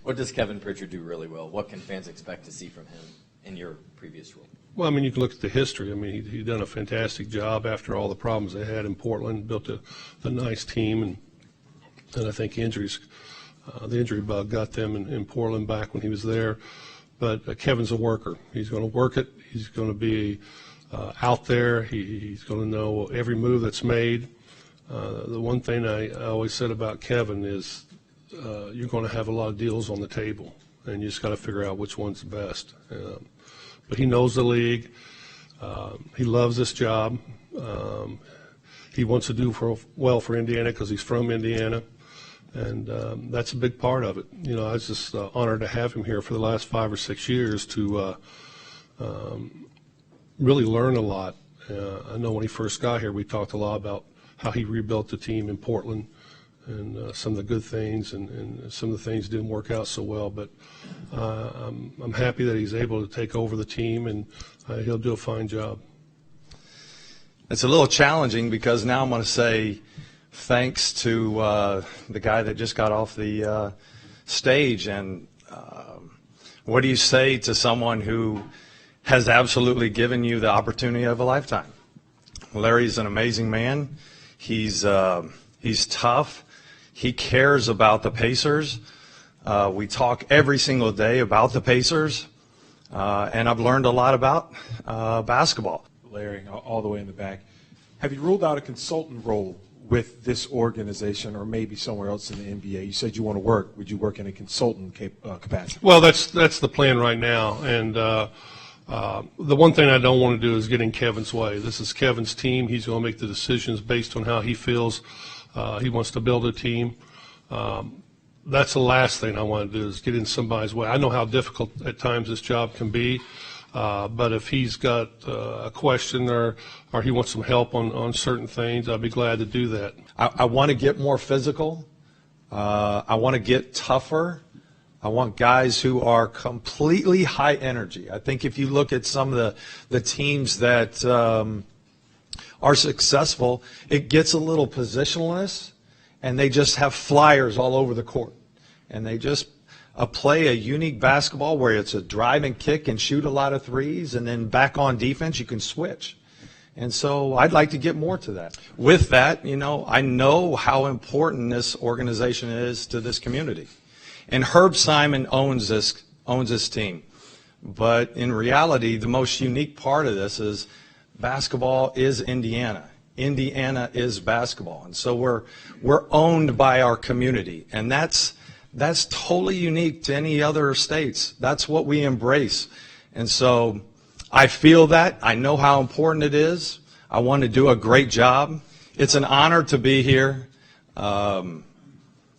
What does Kevin Pritchard do really well? What can fans expect to see from him in your previous role? Well, I mean, you can look at the history. I mean, he's done a fantastic job after all the problems they had in Portland, built a nice team, and I think injuries, the injury bug got them in Portland back when he was there. But Kevin's a worker. He's going to work it. He's going to be out there. He's going to know every move that's made. The one thing I always said about Kevin is you're going to have a lot of deals on the table, and you just got to figure out which one's the best. But he knows the league. He loves this job. He wants to do well for Indiana because he's from Indiana, and that's a big part of it. You know, I was just honored to have him here for the last 5 or 6 years to really learn a lot. I know when he first got here, we talked a lot about how he rebuilt the team in Portland and some of the good things and some of the things didn't work out so well. But I'm happy that he's able to take over the team, and he'll do a fine job. It's a little challenging because now I'm going to say thanks to the guy that just got off the stage. And what do you say to someone who has absolutely given you the opportunity of a lifetime? Larry's an amazing man. He's tough. He cares about the Pacers. We talk every single day about the Pacers, and I've learned a lot about basketball. Larry, all the way in the back. Have you ruled out a consultant role with this organization or maybe somewhere else in the NBA? You said you want to work. Would you work in a consultant capacity? Well, that's the plan right now, and the one thing I don't want to do is get in Kevin's way. This is Kevin's team. He's going to make the decisions based on how he feels he wants to build a team. That's the last thing I want to do is get in somebody's way. I know how difficult at times this job can be, but if he's got a question or he wants some help on certain things, I'd be glad to do that. I want to get more physical. I want to get tougher. I want guys who are completely high energy. I think if you look at some of the teams that are successful, it gets a little positionless, and they just have flyers all over the court. And they just play a unique basketball where it's a drive and kick and shoot a lot of threes, and then back on defense you can switch. And so I'd like to get more to that. With that, you know, I know how important this organization is to this community. And Herb Simon owns this team. But in reality, the most unique part of this is basketball is Indiana. Indiana is basketball. And so we're owned by our community. And that's totally unique to any other states. That's what we embrace. And so I feel that. I know how important it is. I want to do a great job. It's an honor to be here.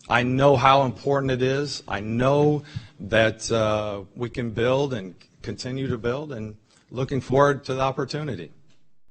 I know how important it is. I know that we can build and continue to build, and looking forward to the opportunity.